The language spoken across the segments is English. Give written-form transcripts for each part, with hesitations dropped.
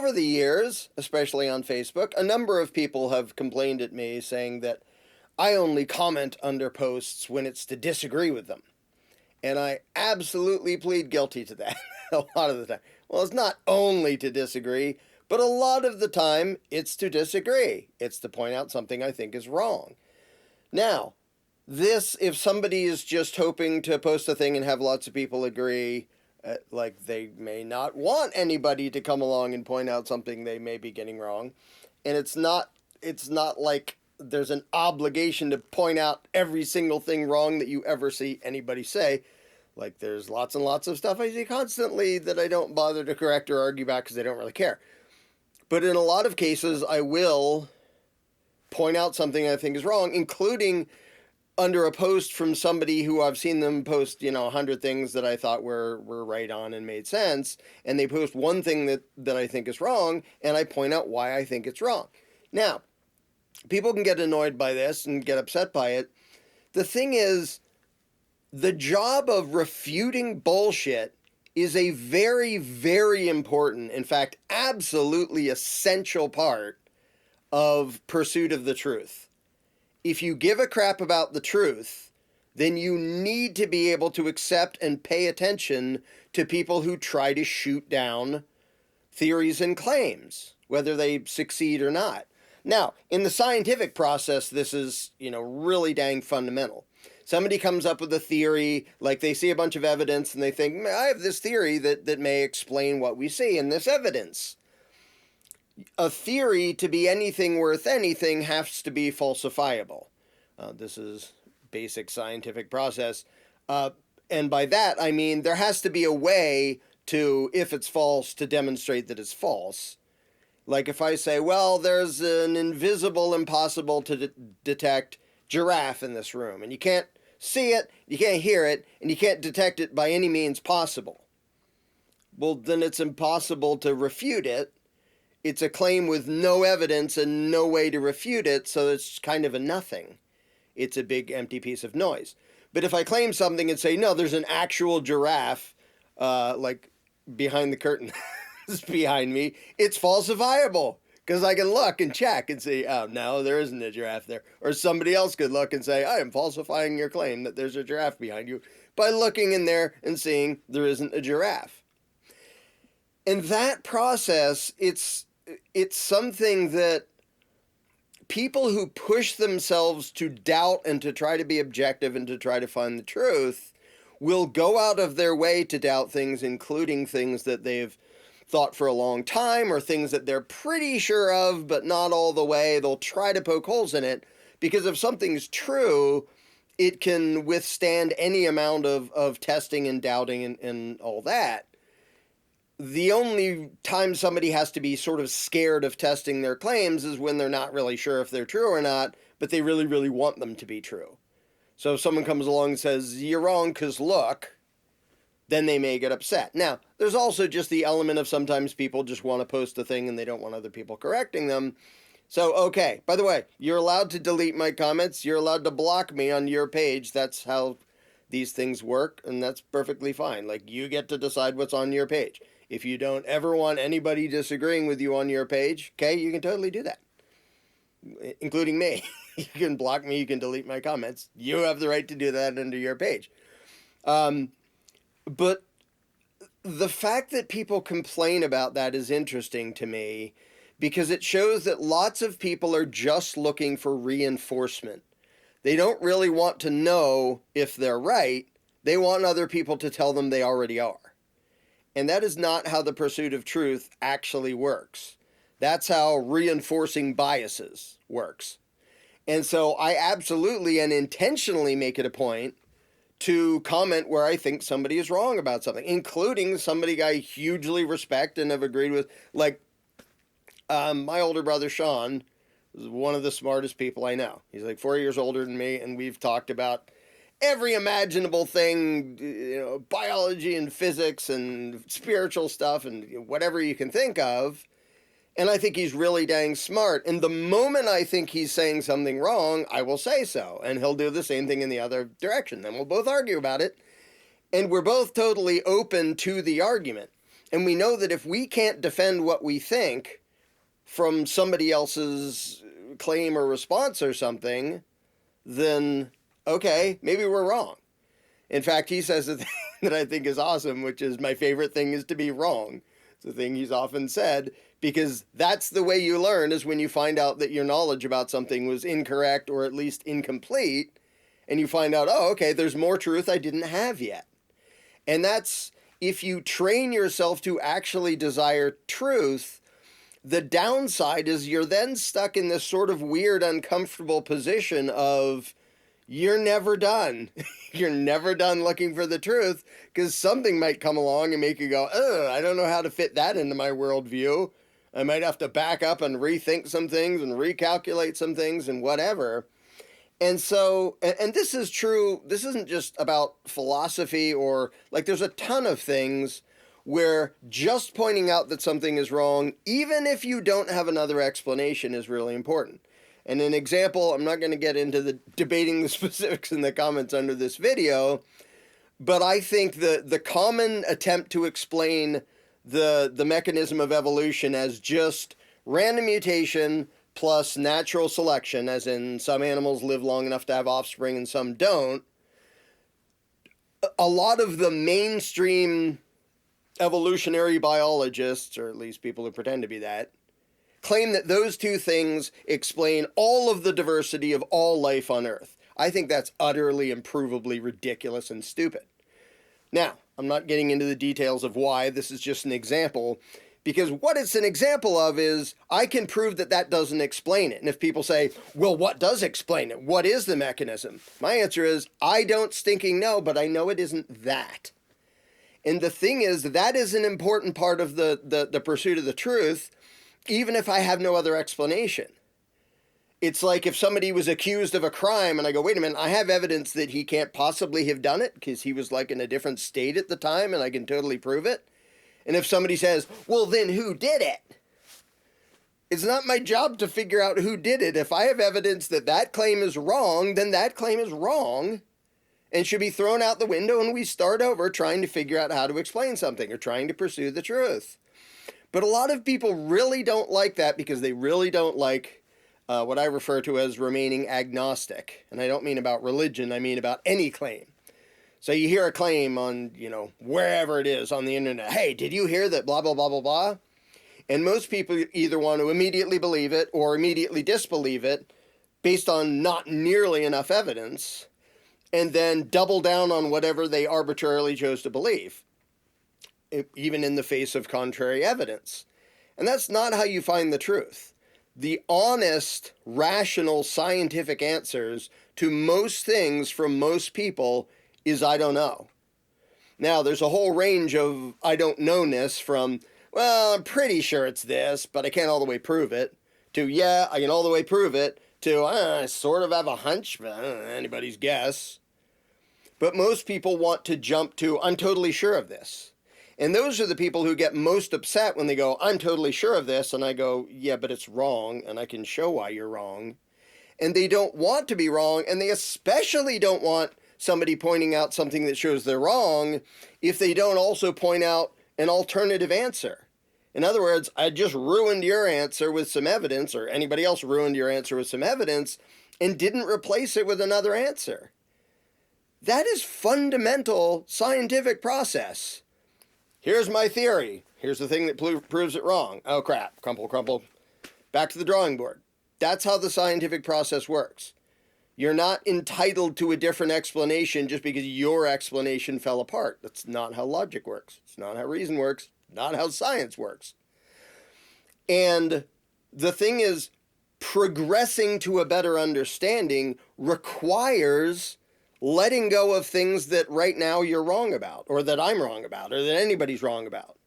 over the years, especially on Facebook, a number of people have complained at me saying that I only comment under posts when it's to disagree with them. And I absolutely plead guilty to that a lot of the time. Well, it's not only to disagree, but a lot of the time it's to disagree. It's to point out something I think is wrong. Now, this, if somebody is just hoping to post a thing and have lots of people agree, like they may not want anybody to come along and point out something they may be getting wrong. And it's not like there's an obligation to point out every single thing wrong that you ever see anybody say. Like there's lots and lots of stuff I see constantly that I don't bother to correct or argue back because I don't really care. But in a lot of cases, I will point out something I think is wrong, including under a post from somebody who I've seen them post, 100 things that I thought were right on and made sense, and they post one thing that I think is wrong, and I point out why I think it's wrong. Now, people can get annoyed by this and get upset by it. The thing is, the job of refuting bullshit is a very, very important, in fact, absolutely essential part of pursuit of the truth. If you give a crap about the truth, then you need to be able to accept and pay attention to people who try to shoot down theories and claims, whether they succeed or not. Now, in the scientific process, this is, really dang fundamental. Somebody comes up with a theory, like they see a bunch of evidence and they think, I have this theory that may explain what we see in this evidence. A theory, to be anything worth anything, has to be falsifiable. This is basic scientific process. And by that, I mean there has to be a way to, if it's false, to demonstrate that it's false. Like if I say, well, there's an invisible, impossible to detect giraffe in this room, and you can't see it, you can't hear it, and you can't detect it by any means possible. Well, then it's impossible to refute it. It's a claim with no evidence and no way to refute it, so it's kind of a nothing. It's a big empty piece of noise. But if I claim something and say, no, there's an actual giraffe, like behind the curtain behind me, it's falsifiable. Because I can look and check and see, oh, no, there isn't a giraffe there. Or somebody else could look and say, I am falsifying your claim that there's a giraffe behind you by looking in there and seeing there isn't a giraffe. And that process, it's something that people who push themselves to doubt and to try to be objective and to try to find the truth will go out of their way to doubt things, including things that they've thought for a long time or things that they're pretty sure of, but not all the way. They'll try to poke holes in it because if something's true, it can withstand any amount of testing and doubting and all that. The only time somebody has to be sort of scared of testing their claims is when they're not really sure if they're true or not, but they really, really want them to be true. So if someone comes along and says, you're wrong because look, then they may get upset. Now, there's also just the element of sometimes people just want to post a thing and they don't want other people correcting them. So, okay, by the way, you're allowed to delete my comments. You're allowed to block me on your page. That's how these things work, and that's perfectly fine. Like, you get to decide what's on your page. If you don't ever want anybody disagreeing with you on your page, okay, you can totally do that, including me. You can block me, you can delete my comments. You have the right to do that under your page. But the fact that people complain about that is interesting to me because it shows that lots of people are just looking for reinforcement. They don't really want to know if they're right. They want other people to tell them they already are. And that is not how the pursuit of truth actually works. That's how reinforcing biases works. And so I absolutely and intentionally make it a point to comment where I think somebody is wrong about something, including somebody I hugely respect and have agreed with. Like, my older brother, Sean, is one of the smartest people I know. He's like 4 years older than me, and we've talked about every imaginable thing, biology and physics and spiritual stuff and whatever you can think of. And I think he's really dang smart. And the moment I think he's saying something wrong, I will say so. And he'll do the same thing in the other direction. Then we'll both argue about it. And we're both totally open to the argument. And we know that if we can't defend what we think from somebody else's claim or response or something, then, okay, maybe we're wrong. In fact, he says a thing that I think is awesome, which is my favorite thing is to be wrong. It's a thing he's often said, because that's the way you learn, is when you find out that your knowledge about something was incorrect or at least incomplete, and you find out, oh, okay, there's more truth I didn't have yet. And that's, if you train yourself to actually desire truth, the downside is you're then stuck in this sort of weird, uncomfortable position of you're never done. You're never done looking for the truth, because something might come along and make you go, I don't know how to fit that into my worldview. I might have to back up and rethink some things and recalculate some things and whatever. And so, and this is true, this isn't just about philosophy or, like, there's a ton of things where just pointing out that something is wrong, even if you don't have another explanation, is really important. And an example, I'm not going to get into the debating the specifics in the comments under this video, but I think the common attempt to explain the mechanism of evolution as just random mutation plus natural selection, as in some animals live long enough to have offspring and some don't, a lot of the mainstream evolutionary biologists, or at least people who pretend to be that, claim that those two things explain all of the diversity of all life on Earth. I think that's utterly and provably ridiculous and stupid. Now, I'm not getting into the details of why. This is just an example, because what it's an example of is I can prove that that doesn't explain it. And if people say, well, what does explain it? What is the mechanism? My answer is, I don't stinking know, but I know it isn't that. And the thing is, that is an important part of the pursuit of the truth, even if I have no other explanation. It's like if somebody was accused of a crime and I go, wait a minute, I have evidence that he can't possibly have done it because he was like in a different state at the time and I can totally prove it. And if somebody says, well, then who did it? It's not my job to figure out who did it. If I have evidence that that claim is wrong, then that claim is wrong and should be thrown out the window, and we start over trying to figure out how to explain something or trying to pursue the truth. But a lot of people really don't like that because they really don't like what I refer to as remaining agnostic. And I don't mean about religion, I mean about any claim. So you hear a claim on, wherever it is on the internet, hey, did you hear that blah, blah, blah, blah, blah? And most people either want to immediately believe it or immediately disbelieve it based on not nearly enough evidence, and then double down on whatever they arbitrarily chose to believe, even in the face of contrary evidence. And that's not how you find the truth. The honest, rational, scientific answers to most things from most people is I don't know. Now, there's a whole range of I don't know-ness from, well, I'm pretty sure it's this, but I can't all the way prove it, to, yeah, I can all the way prove it, to, I sort of have a hunch, but I don't know, anybody's guess. But most people want to jump to, I'm totally sure of this. And those are the people who get most upset when they go, I'm totally sure of this, and I go, yeah, but it's wrong, and I can show why you're wrong. And they don't want to be wrong, and they especially don't want somebody pointing out something that shows they're wrong if they don't also point out an alternative answer. In other words, I just ruined your answer with some evidence, or anybody else ruined your answer with some evidence, and didn't replace it with another answer. That is fundamental scientific process. Here's my theory. Here's the thing that proves it wrong. Oh, crap. Crumple, crumple. Back to the drawing board. That's how the scientific process works. You're not entitled to a different explanation just because your explanation fell apart. That's not how logic works. It's not how reason works. Not how science works. And the thing is, progressing to a better understanding requires letting go of things that right now you're wrong about, or that I'm wrong about, or that anybody's wrong about.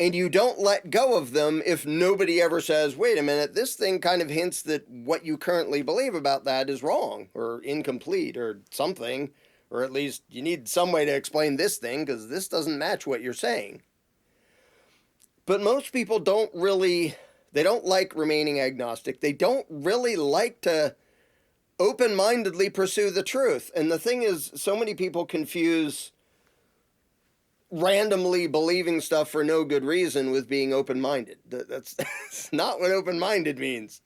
And you don't let go of them if nobody ever says, wait a minute, this thing kind of hints that what you currently believe about that is wrong, or incomplete, or something, or at least you need some way to explain this thing, because this doesn't match what you're saying. But most people don't like remaining agnostic. They don't really like to open-mindedly pursue the truth. And the thing is, so many people confuse randomly believing stuff for no good reason with being open-minded. That's not what open-minded means.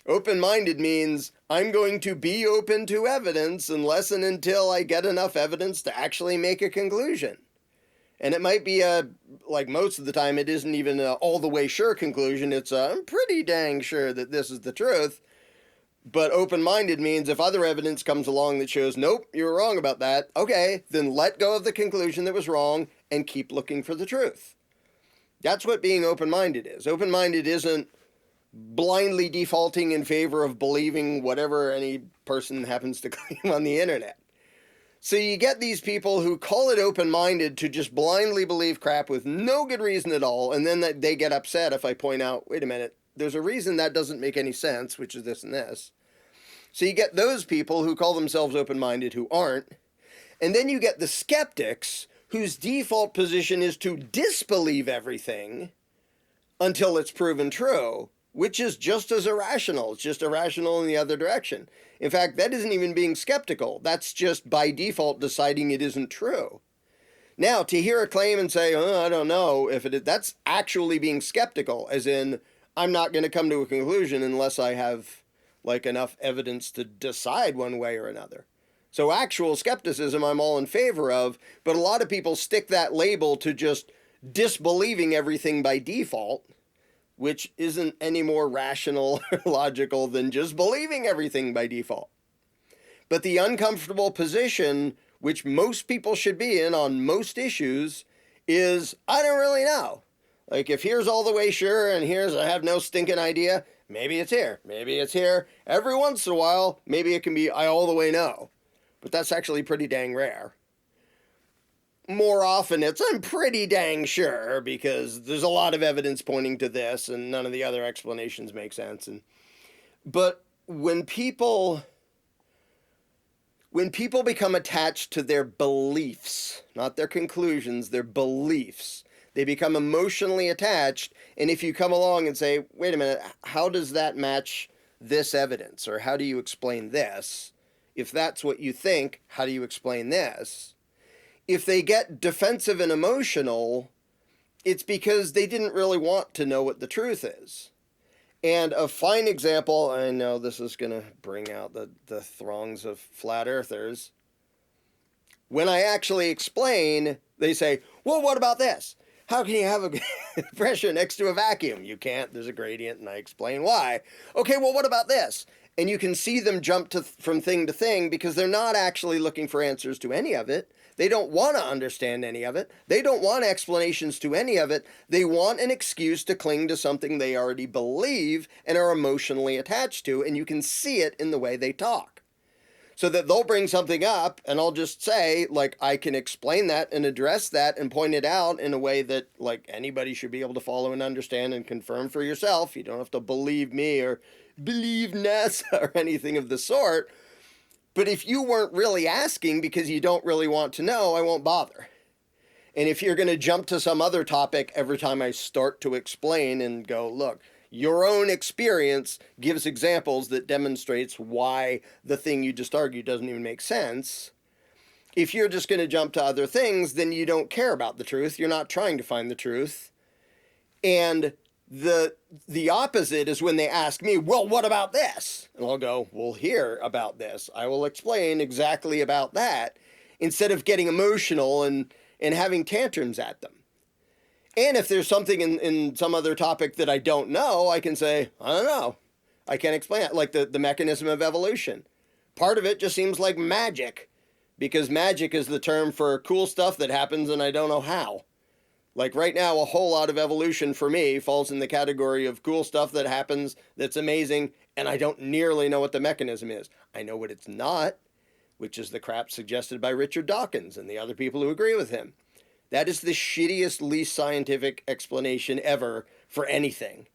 Open-minded means I'm going to be open to evidence unless and until I get enough evidence to actually make a conclusion. And it might be like most of the time, it isn't even a all the way sure conclusion. It's I'm pretty dang sure that this is the truth. But open-minded means if other evidence comes along that shows, nope, you were wrong about that, okay, then let go of the conclusion that was wrong and keep looking for the truth. That's what being open-minded is. Open-minded isn't blindly defaulting in favor of believing whatever any person happens to claim on the internet. So you get these people who call it open-minded to just blindly believe crap with no good reason at all, and then they get upset if I point out, wait a minute, there's a reason that doesn't make any sense, which is this and this. So you get those people who call themselves open-minded who aren't. And then you get the skeptics whose default position is to disbelieve everything until it's proven true, which is just as irrational. It's just irrational in the other direction. In fact, that isn't even being skeptical. That's just by default deciding it isn't true. Now, to hear a claim and say, oh, I don't know if it is, that's actually being skeptical, as in, I'm not going to come to a conclusion unless I have like enough evidence to decide one way or another. So actual skepticism I'm all in favor of, but a lot of people stick that label to just disbelieving everything by default, which isn't any more rational or logical than just believing everything by default. But the uncomfortable position, which most people should be in on most issues, is I don't really know. Like, if here's all the way sure and here's I have no stinking idea, maybe it's here. Maybe it's here. Every once in a while, maybe it can be I all the way know. But that's actually pretty dang rare. More often, it's I'm pretty dang sure because there's a lot of evidence pointing to this and none of the other explanations make sense. But when people become attached to their beliefs, not their conclusions, their beliefs, they become emotionally attached, and if you come along and say, wait a minute, how does that match this evidence? Or how do you explain this? If that's what you think, how do you explain this? If they get defensive and emotional, it's because they didn't really want to know what the truth is. And a fine example, I know this is going to bring out the throngs of flat earthers. When I actually explain, they say, well, what about this? How can you have a pressure next to a vacuum? You can't. There's a gradient, and I explain why. Okay, well, what about this? And you can see them jump from thing to thing because they're not actually looking for answers to any of it. They don't want to understand any of it. They don't want explanations to any of it. They want an excuse to cling to something they already believe and are emotionally attached to, and you can see it in the way they talk. So that they'll bring something up, and I'll just say, like, I can explain that and address that and point it out in a way that, like, anybody should be able to follow and understand and confirm for yourself. You don't have to believe me or believe NASA or anything of the sort. But if you weren't really asking because you don't really want to know, I won't bother. And if you're going to jump to some other topic every time I start to explain and go, look, your own experience gives examples that demonstrates why the thing you just argued doesn't even make sense. If you're just going to jump to other things, then you don't care about the truth. You're not trying to find the truth. And the opposite is when they ask me, well, what about this? And I'll go, well, hear about this. I will explain exactly about that, instead of getting emotional and having tantrums at them. And if there's something in some other topic that I don't know, I can say, I don't know. I can't explain it. Like the mechanism of evolution. Part of it just seems like magic, because magic is the term for cool stuff that happens and I don't know how. Like right now, a whole lot of evolution for me falls in the category of cool stuff that happens that's amazing, and I don't nearly know what the mechanism is. I know what it's not, which is the crap suggested by Richard Dawkins and the other people who agree with him. That is the shittiest, least scientific explanation ever for anything.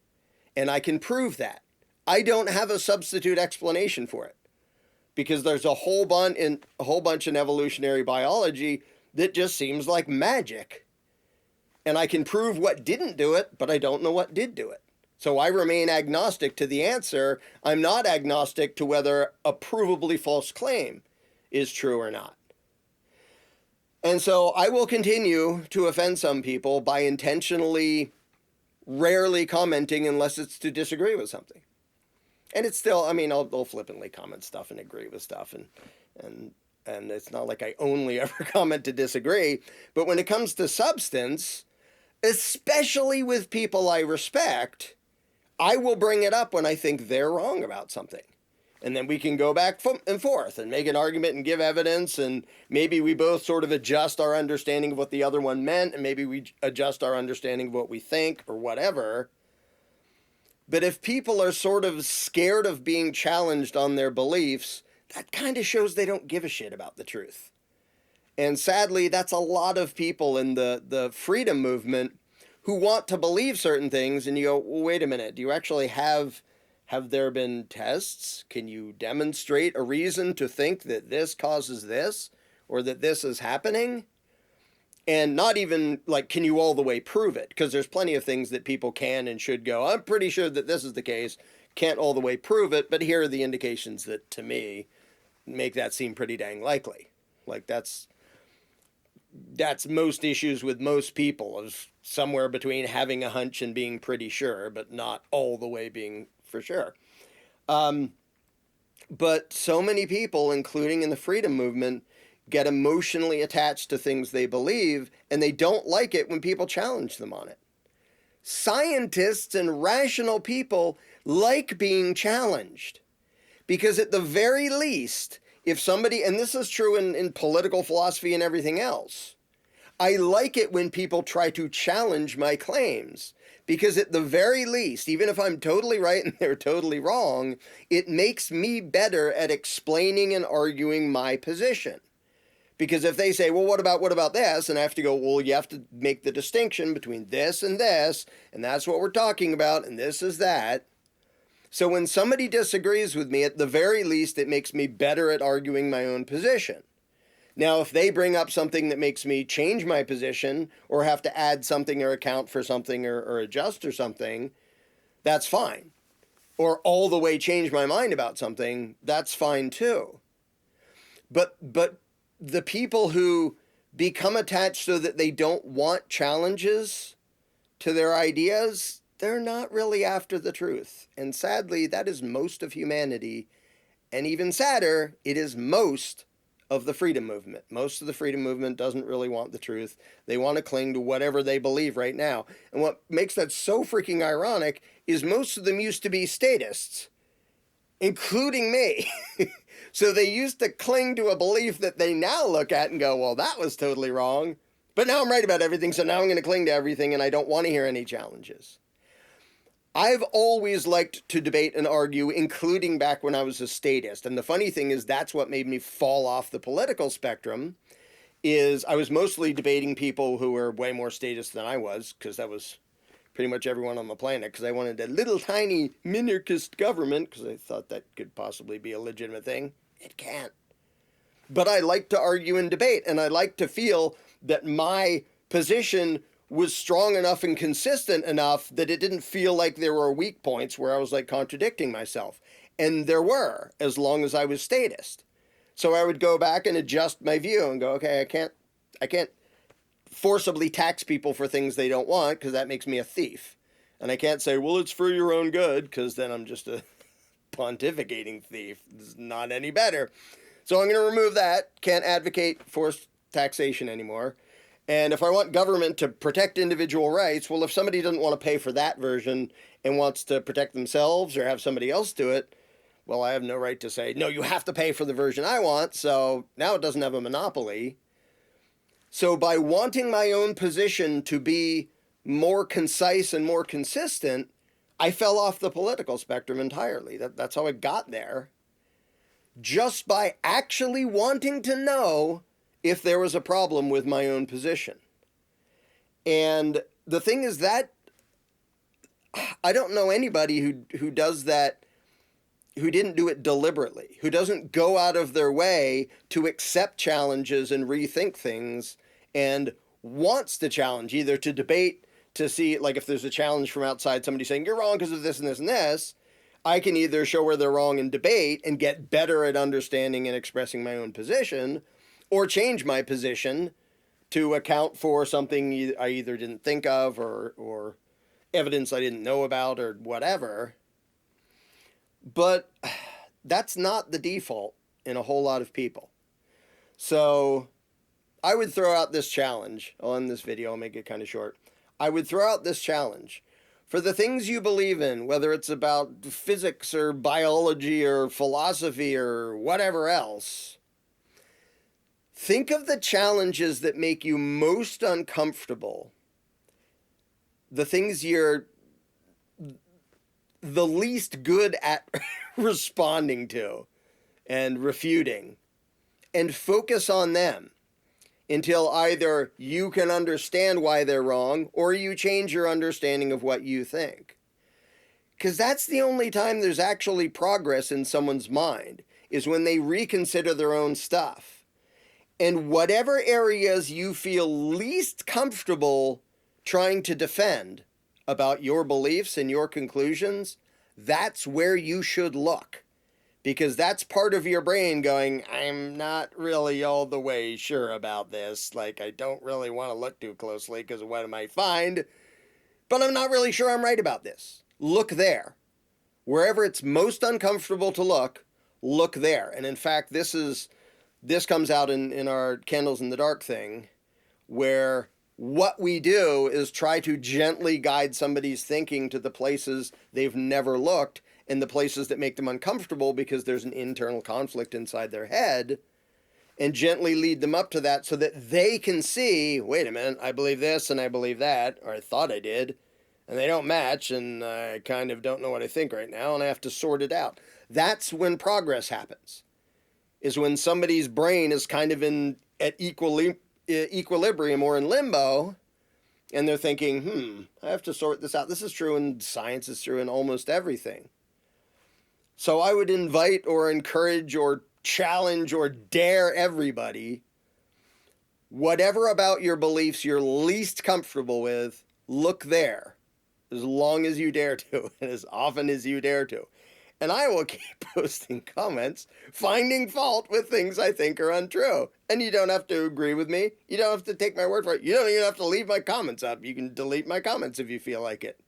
And I can prove that. I don't have a substitute explanation for it, because there's a whole bunch in evolutionary biology that just seems like magic. And I can prove what didn't do it, but I don't know what did do it. So I remain agnostic to the answer. I'm not agnostic to whether a provably false claim is true or not. And so I will continue to offend some people by intentionally rarely commenting unless it's to disagree with something. And it's still, I mean, I'll flippantly comment stuff and agree with stuff, and it's not like I only ever comment to disagree. But when it comes to substance, especially with people I respect, I will bring it up when I think they're wrong about something. And then we can go back and forth and make an argument and give evidence, and maybe we both sort of adjust our understanding of what the other one meant, and maybe we adjust our understanding of what we think or whatever. But if people are sort of scared of being challenged on their beliefs, that kind of shows they don't give a shit about the truth. And sadly, that's a lot of people in the freedom movement who want to believe certain things, and you go, well, wait a minute, do you actually have there been tests? Can you demonstrate a reason to think that this causes this, or that this is happening? And not even like, can you all the way prove it? Because there's plenty of things that people can and should go, I'm pretty sure that this is the case, can't all the way prove it, but here are the indications that, to me, make that seem pretty dang likely. Like that's most issues with most people, is somewhere between having a hunch and being pretty sure, but not all the way being for sure. But so many people, including in the freedom movement, get emotionally attached to things they believe, and they don't like it when people challenge them on it. Scientists and rational people like being challenged, because at the very least, if somebody, and this is true in political philosophy and everything else, I like it when people try to challenge my claims, because at the very least, even if I'm totally right and they're totally wrong, it makes me better at explaining and arguing my position. Because if they say, well, what about this? And I have to go, well, you have to make the distinction between this, and that's what we're talking about, and this is that. So when somebody disagrees with me, at the very least, it makes me better at arguing my own position. Now, if they bring up something that makes me change my position, or have to add something or account for something or adjust or something, that's fine. Or all the way change my mind about something, that's fine too. But the people who become attached so that they don't want challenges to their ideas, they're not really after the truth. And sadly, that is most of humanity. And even sadder, it is most of the freedom movement. Most of the freedom movement doesn't really want the truth. They want to cling to whatever they believe right now. And what makes that so freaking ironic is most of them used to be statists, including me. So they used to cling to a belief that they now look at and go, well, that was totally wrong. But now I'm right about everything, so now I'm going to cling to everything, and I don't want to hear any challenges. I've always liked to debate and argue, including back when I was a statist. And the funny thing is, that's what made me fall off the political spectrum, is I was mostly debating people who were way more statist than I was, because that was pretty much everyone on the planet, because I wanted a little tiny minarchist government, because I thought that could possibly be a legitimate thing. It can't. But I like to argue and debate, and I like to feel that my position was strong enough and consistent enough that it didn't feel like there were weak points where I was like contradicting myself. And there were, as long as I was statist. So I would go back and adjust my view and go, okay, I can't forcibly tax people for things they don't want, because that makes me a thief. And I can't say, well, it's for your own good, because then I'm just a pontificating thief. It's not any better. So I'm going to remove that. Can't advocate forced taxation anymore. And if I want government to protect individual rights, well, if somebody doesn't want to pay for that version and wants to protect themselves or have somebody else do it, well, I have no right to say, no, you have to pay for the version I want. So now it doesn't have a monopoly. So by wanting my own position to be more concise and more consistent, I fell off the political spectrum entirely. That's how I got there. Just by actually wanting to know if there was a problem with my own position. And the thing is that I don't know anybody who does that, who didn't do it deliberately, who doesn't go out of their way to accept challenges and rethink things, and wants to challenge, either to debate, to see, like, if there's a challenge from outside, somebody saying, you're wrong because of this and this and this, I can either show where they're wrong and debate and get better at understanding and expressing my own position, or change my position to account for something I either didn't think of or evidence I didn't know about or whatever. But that's not the default in a whole lot of people. So I would throw out this challenge. I'll end this video, I'll make it kind of short. I would throw out this challenge. For the things you believe in, whether it's about physics or biology or philosophy or whatever else, think of the challenges that make you most uncomfortable, the things you're the least good at responding to and refuting, and focus on them until either you can understand why they're wrong or you change your understanding of what you think. Because that's the only time there's actually progress in someone's mind, is when they reconsider their own stuff. And whatever areas you feel least comfortable trying to defend about your beliefs and your conclusions, that's where you should look. Because that's part of your brain going, I'm not really all the way sure about this. Like, I don't really want to look too closely because of what I might find. But I'm not really sure I'm right about this. Look there. Wherever it's most uncomfortable to look there. And in fact, this comes out in our Candles in the Dark thing, where what we do is try to gently guide somebody's thinking to the places they've never looked, and the places that make them uncomfortable because there's an internal conflict inside their head, and gently lead them up to that so that they can see, wait a minute, I believe this and I believe that, or I thought I did, and they don't match, and I kind of don't know what I think right now, and I have to sort it out. That's when progress happens, is when somebody's brain is kind of at equilibrium or in limbo, and they're thinking, I have to sort this out. This is true in science, it's true in almost everything. So I would invite or encourage or challenge or dare everybody, whatever about your beliefs you're least comfortable with, look there as long as you dare to and as often as you dare to. And I will keep posting comments, finding fault with things I think are untrue. And you don't have to agree with me. You don't have to take my word for it. You don't even have to leave my comments up. You can delete my comments if you feel like it.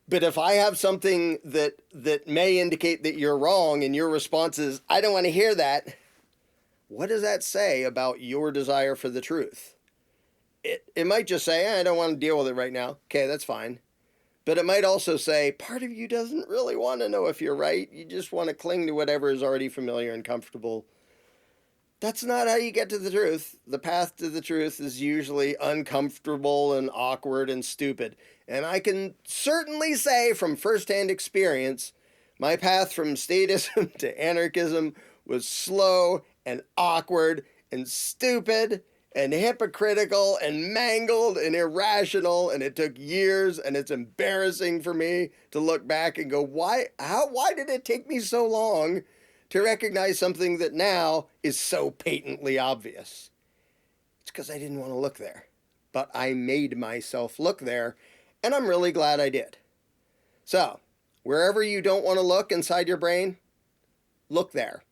But if I have something that may indicate that you're wrong and your response is, I don't want to hear that, what does that say about your desire for the truth? It might just say, I don't want to deal with it right now. Okay, that's fine. But it might also say, part of you doesn't really want to know if you're right. You just want to cling to whatever is already familiar and comfortable. That's not how you get to the truth. The path to the truth is usually uncomfortable and awkward and stupid. And I can certainly say from firsthand experience, my path from statism to anarchism was slow and awkward and stupid and hypocritical and mangled and irrational, and it took years, and it's embarrassing for me to look back and go, why did it take me so long to recognize something that now is so patently obvious? It's because I didn't want to look there, but I made myself look there, and I'm really glad I did. So, wherever you don't want to look inside your brain, look there.